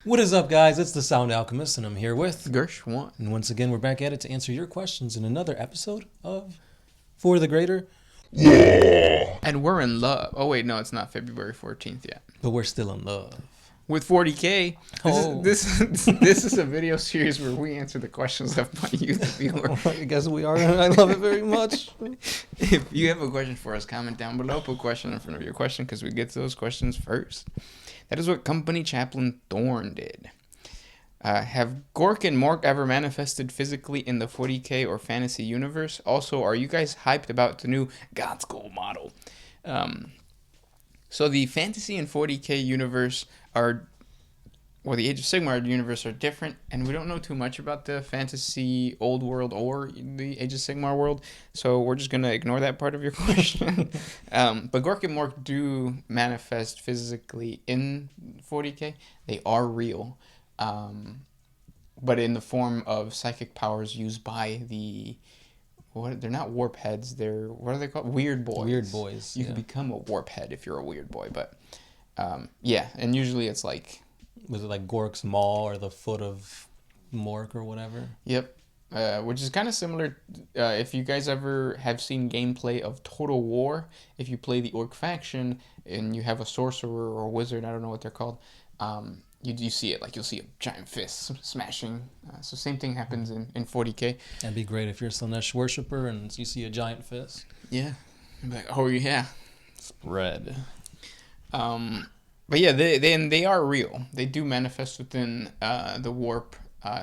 What is up, guys? It's the Sound Alchemist, and I'm here with Gersh1. And once again, we're back at it to answer your questions in another episode of For the Greater. And we're in love. Oh, wait, no, it's not February 14th yet. But we're still in love. With 40K, this is a video series where we answer the questions left by you, the viewer. I guess we are, and I love it very much. If you have a question for us, comment down below. Put question in front of your question because we get to those questions first. That is what Company Chaplain Thorn did. Have Gork and Mork ever manifested physically in the 40K or fantasy universe? Also, are you guys hyped about the new God School model? So the fantasy and 40K universe are, or the Age of Sigmar universe are different, and we don't know too much about the fantasy old world or the Age of Sigmar world, so we're just going to ignore that part of your question. But Gork and Mork do manifest physically in 40K. They are real. But in the form of psychic powers used by they're not warp heads, what are they called? Weird boys. Weird boys. You can become a warp head if you're a weird boy, but yeah, and usually it's like, was it like Gork's maw or the foot of Mork or whatever? Yep. Which is kind of similar, if you guys ever have seen gameplay of Total War, if you play the Orc faction and you have a sorcerer or a wizard, I don't know what they're called, you see it, like you'll see a giant fist smashing. So same thing happens in 40K. That'd be great if you're a Slanesh worshiper and you see a giant fist. Yeah. I'd be like, oh yeah. Spread. But yeah, they are real. They do manifest within the warp.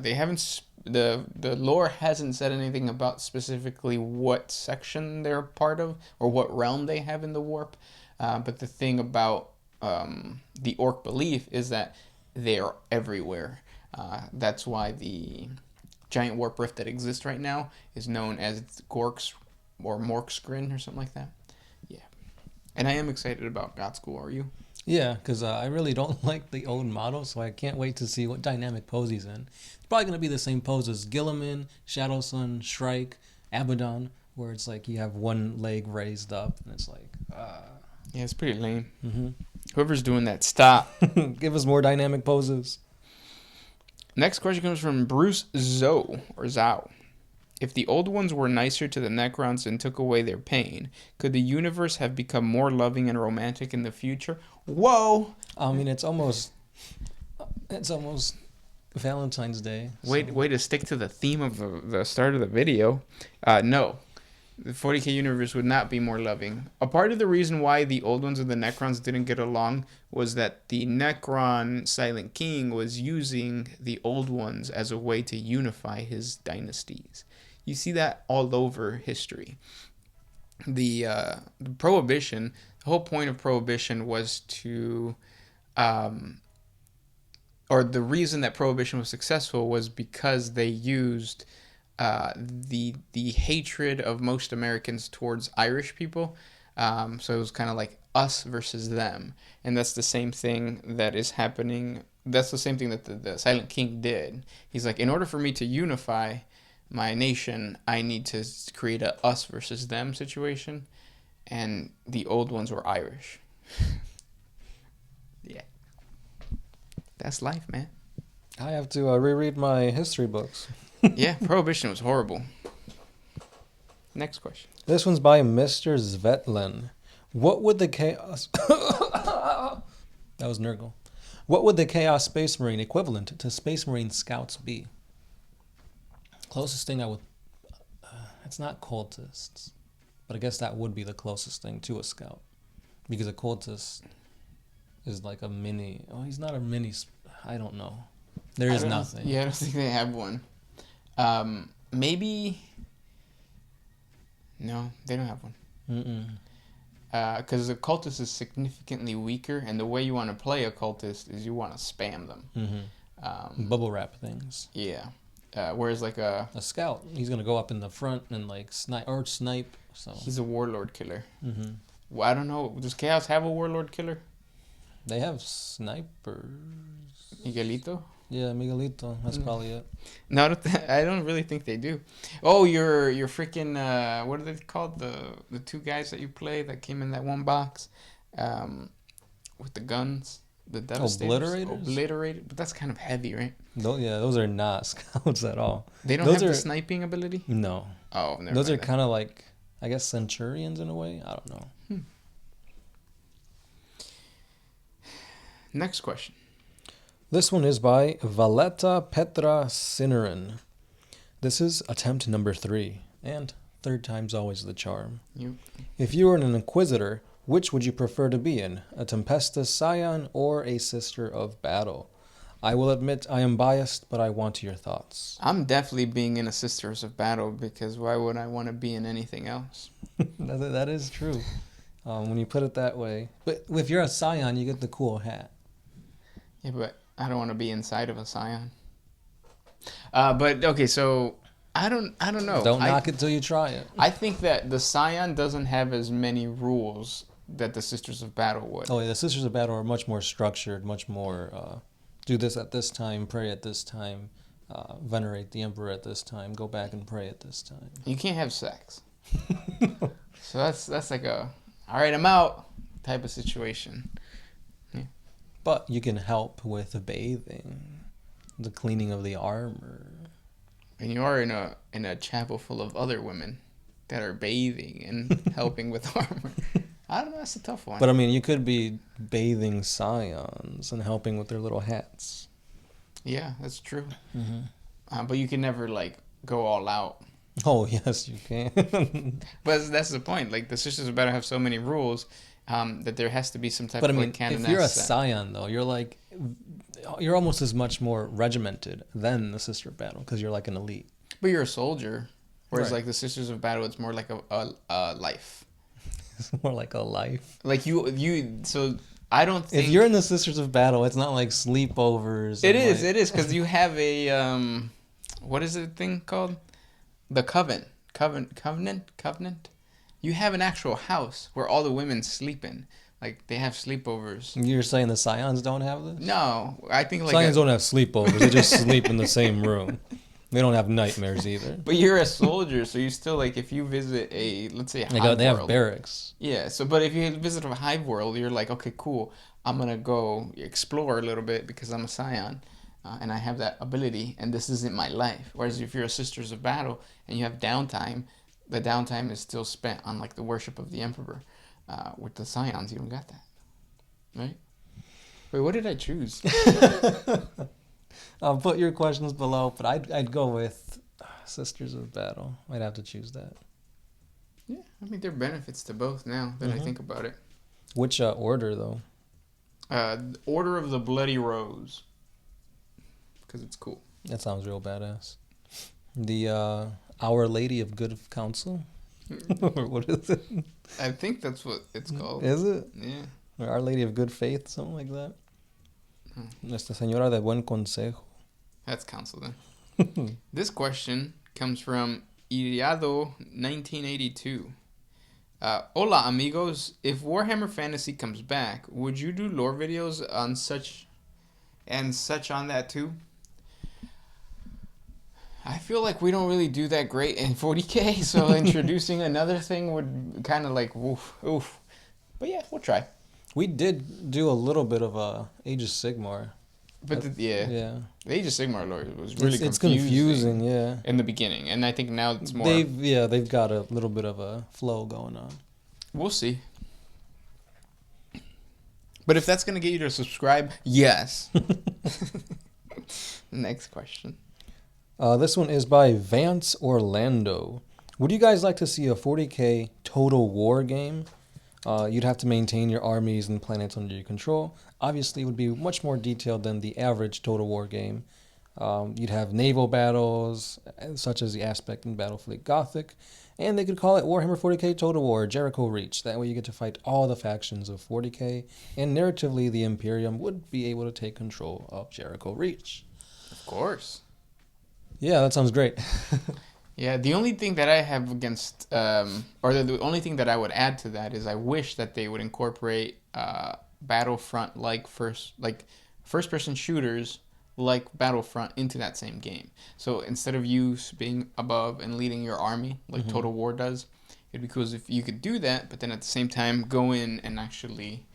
They haven't the lore hasn't said anything about specifically what section they're part of or what realm they have in the warp. But the thing about the orc belief is that they are everywhere. That's why the giant warp rift that exists right now is known as Gork's or Mork's Grin or something like that. Yeah. And I am excited about God School, are you? Yeah, because I really don't like the old model, so I can't wait to see what dynamic pose he's in. It's probably going to be the same pose as Gilliman, Shadow Sun, Shrike, Abaddon, where it's like you have one leg raised up, and it's like... Yeah, it's pretty lame. Mm-hmm. Whoever's doing that, stop. Give us more dynamic poses. Next question comes from Bruce Zoe, or Zhao. If the old ones were nicer to the Necrons and took away their pain, could the universe have become more loving and romantic in the future? Whoa! I mean, it's almost Valentine's Day. So. Way to stick to the theme of the start of the video. No. The 40K universe would not be more loving. A part of the reason why the old ones and the Necrons didn't get along was that the Necron Silent King was using the old ones as a way to unify his dynasties. You see that all over history. The Prohibition, the whole point of Prohibition was to... or the reason that Prohibition was successful was because they used... the hatred of most Americans towards Irish people. So it was kind of like us versus them. And that's the same thing that is happening. That's the same thing that the Silent King did. He's like, in order for me to unify my nation, I need to create a us versus them situation. And the old ones were Irish. Yeah. That's life, man. I have to reread my history books. Yeah, Prohibition was horrible. Next question. This one's by Mr. Svetlin. What would the Chaos... That was Nurgle. What would the Chaos Space Marine equivalent to Space Marine Scouts be? Closest thing I would... it's not cultists. But I guess that would be the closest thing to a scout. Because a cultist is like a mini... Oh, he's not a mini... I don't know. There is nothing. Yeah, I don't think they have one. Maybe... No, they don't have one. Because the cultist is significantly weaker, and the way you want to play a cultist is you want to spam them. Mm-hmm. Bubble wrap things. Yeah. Whereas like a scout, he's gonna go up in the front and like snipe. So he's a warlord killer. Mm-hmm. Well, I don't know. Does Chaos have a warlord killer? They have snipers. Miguelito? Yeah, Miguelito. That's probably it. No, I don't really think they do. Oh, your freaking what are they called? The two guys that you play that came in that one box, with the guns. The Devastators? Obliterators? Obliterated? But that's kind of heavy, right? Those are not scouts at all. They don't Those have are, the sniping ability? no. Oh, never Those are mind then. kind of like, I guess, centurions in a way. I don't know. Next question. This one is by Valeta Petra Sinerin. This is attempt number 3, and third time's always the charm. You. If you were an inquisitor, which would you prefer to be in, a Tempestus Scion or a Sister of Battle? I will admit I am biased, but I want your thoughts. I'm definitely being in a Sisters of Battle because why would I want to be in anything else? That is true, when you put it that way. But if you're a Scion, you get the cool hat. Yeah, but I don't want to be inside of a Scion. But okay, so I don't know. Don't knock it till you try it. I think that the Scion doesn't have as many rules that the Sisters of Battle would. Oh, yeah, the Sisters of Battle are much more structured, much more, do this at this time, pray at this time, venerate the Emperor at this time, go back and pray at this time. You can't have sex. So that's like a, all right, I'm out type of situation. But you can help with bathing, the cleaning of the armor. And you are in a chapel full of other women that are bathing and helping with armor. I don't know, that's a tough one. But I mean, you could be bathing Scions and helping with their little hats. Yeah, that's true. Mm-hmm. But you can never like go all out. Oh, yes, you can. But that's the point. Like the Sisters of Battle have so many rules that there has to be some type But I of mean, like canon. if you're a Scion, though, you're almost as much more regimented than the Sister of Battle because you're like an elite. But you're a soldier, whereas Right. like the Sisters of Battle, it's more like a life. It's more like a life. Like you. So I don't think If you're in the Sisters of Battle, it's not like sleepovers. It and, is. like- It is because you have a what is the thing called? The covenant. You have an actual house where all the women sleep in. Like they have sleepovers. You're saying the Scions don't have this? No, I think like. Scions don't have sleepovers. They just sleep in the same room. They don't have nightmares either. But you're a soldier, so you still like if you visit let's say a hive They have world. barracks. Yeah. So, but if you visit a hive world, you're like, okay, cool. I'm gonna go explore a little bit because I'm a Scion. And I have that ability, and this isn't my life. Whereas if you're a Sisters of Battle and you have downtime, the downtime is still spent on like the worship of the Emperor. With the Scions, you don't got that, right? Wait, what did I choose? I'll put your questions below, but I'd go with Sisters of Battle. I'd have to choose that. Yeah, I mean there are benefits to both now that I think about it. Which order though? Order of the Bloody Rose, because it's cool. That sounds real badass. The Our Lady of Good Counsel? Or what is it? I think that's what it's called. Is it? Yeah. Or Our Lady of Good Faith, something like that? Nuestra Señora de Buen Consejo. That's council then. This question comes from Iriado 1982. Hola amigos, if Warhammer Fantasy comes back, would you do lore videos on such on that too? I feel like we don't really do that great in 40K, so introducing another thing would kind of like oof. But yeah, we'll try. We did do a little bit of Age of Sigmar. But Yeah. the Age of Sigmar lore was really It's confusing, yeah. in the beginning, and I think now it's more. They've got a little bit of a flow going on. We'll see. But if that's gonna get you to subscribe, yes. Next question. This one is by Vance Orlando. Would you guys like to see a 40K Total War game? You'd have to maintain your armies and planets under your control. Obviously, it would be much more detailed than the average Total War game. You'd have naval battles, such as the Aspect and Battlefleet Gothic, and they could call it Warhammer 40K Total War Jericho Reach. That way you get to fight all the factions of 40K, and narratively the Imperium would be able to take control of Jericho Reach. Of course. Yeah, that sounds great. Yeah, the only thing that I have against, or the only thing that I would add to that is I wish that they would incorporate Battlefront like first-person shooters like Battlefront into that same game. So instead of you being above and leading your army like Total War does, it'd be cool if you could do that, but then at the same time go in and actually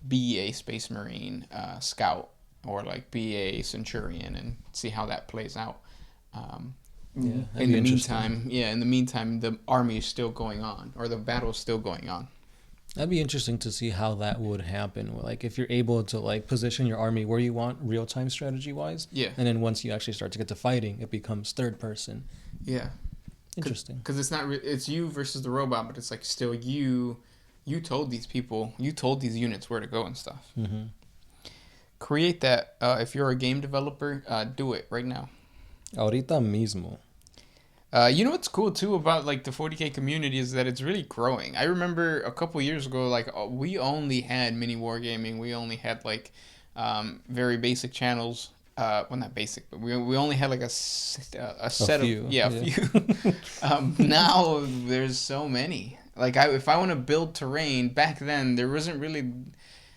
be a Space Marine scout or like be a Centurion and see how that plays out. Yeah, In the meantime, the army is still going on, or the battle is still going on. That'd be interesting to see how that would happen. Like if you're able to like position your army where you want real time strategy wise. Yeah. And then once you actually start to get to fighting, it becomes third person. Yeah. Interesting. Because it's not it's you versus the robot, but it's like still you. You told these people, you told these units where to go and stuff. Mm-hmm. Create that. If you're a game developer, do it right now. Ahorita mismo. You know what's cool too about like the 40K community is that it's really growing. I remember a couple years ago, like we only had mini wargaming. We only had like very basic channels. Well, not basic, but we only had like a set few. of a few. Now there's so many. Like if I want to build terrain, back then there wasn't really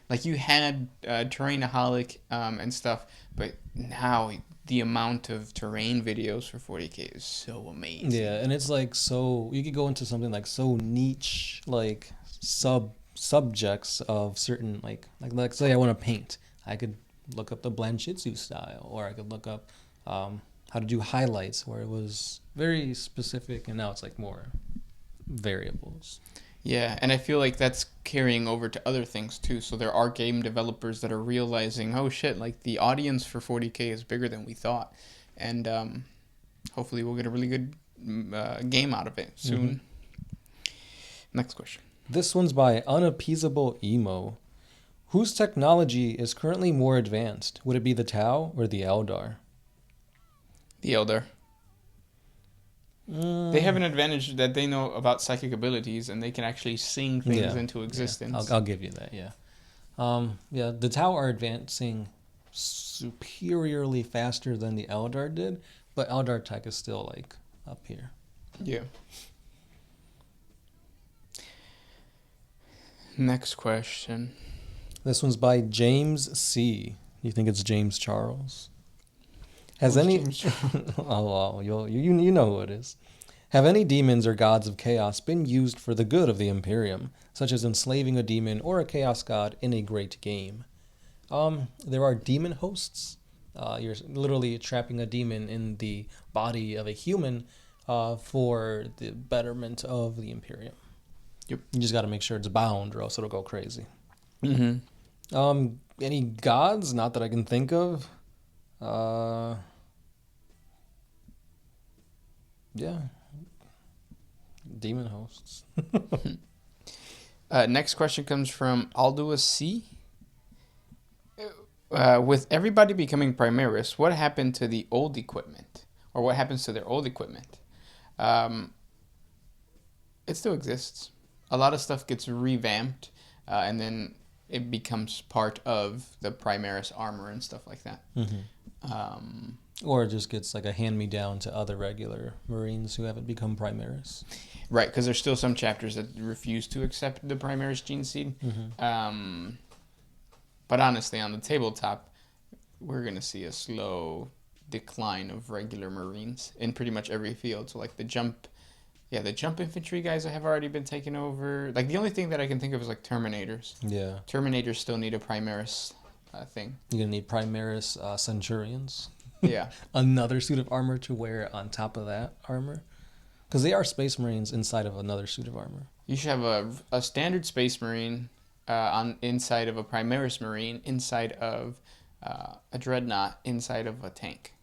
like you had Terrainaholic and stuff, but now the amount of terrain videos for 40K is so amazing. Yeah, and it's like so you could go into something like so niche, like subjects of certain like say I want to paint, I could look up the Blanchitsu style, or I could look up how to do highlights, where it was very specific, and now it's like more variables. Yeah, and I feel like that's carrying over to other things too. So there are game developers that are realizing, oh shit, like the audience for 40K is bigger than we thought, and hopefully we'll get a really good game out of it soon. Mm-hmm. Next question. This one's by Unappeasable Emo. Whose technology is currently more advanced? Would it be the Tau or the Eldar? The Eldar. They have an advantage that they know about psychic abilities, and they can actually sing things into existence. Yeah. I'll give you that, yeah. The Tau are advancing superiorly faster than the Eldar did, but Eldar tech is still, like, up here. Yeah. Next question. This one's by James C. You think it's James Charles? Has any? James Charles? Oh, you know who it is. Have any demons or gods of chaos been used for the good of the Imperium, such as enslaving a demon or a chaos god in a great game? There are demon hosts. You're literally trapping a demon in the body of a human for the betterment of the Imperium. Yep. You just got to make sure it's bound, or else it'll go crazy. Mm-hmm. Any gods? Not that I can think of. Yeah. Demon hosts. Next question comes from Aldua C. With everybody becoming Primaris, what happened to the old equipment? Or what happens to their old equipment? It still exists. A lot of stuff gets revamped, and then it becomes part of the Primaris armor and stuff like that. Mm-hmm. Or it just gets like a hand-me-down to other regular Marines who haven't become Primaris. Right, because there's still some chapters that refuse to accept the Primaris gene seed. Mm-hmm. But honestly, on the tabletop, we're going to see a slow decline of regular Marines in pretty much every field. So like the jump infantry guys have already been taken over. Like the only thing that I can think of is like Terminators. Yeah. Terminators still need a Primaris thing. You're going to need Primaris Centurions. Yeah. Another suit of armor to wear on top of that armor. Because they are Space Marines inside of another suit of armor. You should have a standard Space Marine on inside of a Primaris Marine, inside of a Dreadnought, inside of a tank.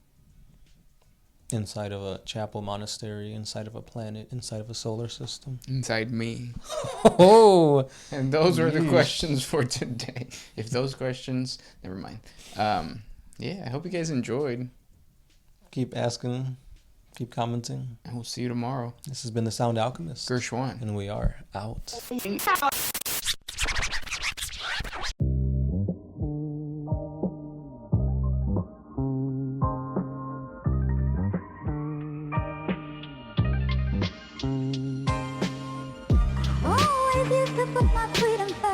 Inside of a chapel monastery, inside of a planet, inside of a solar system. Inside me. Oh! And those were the questions for today. If those questions, never mind. Yeah, I hope you guys enjoyed. Keep asking, keep commenting. And we'll see you tomorrow. This has been The Sound Alchemist. Gershwan. And we are out. Oh, if you could put my freedom back.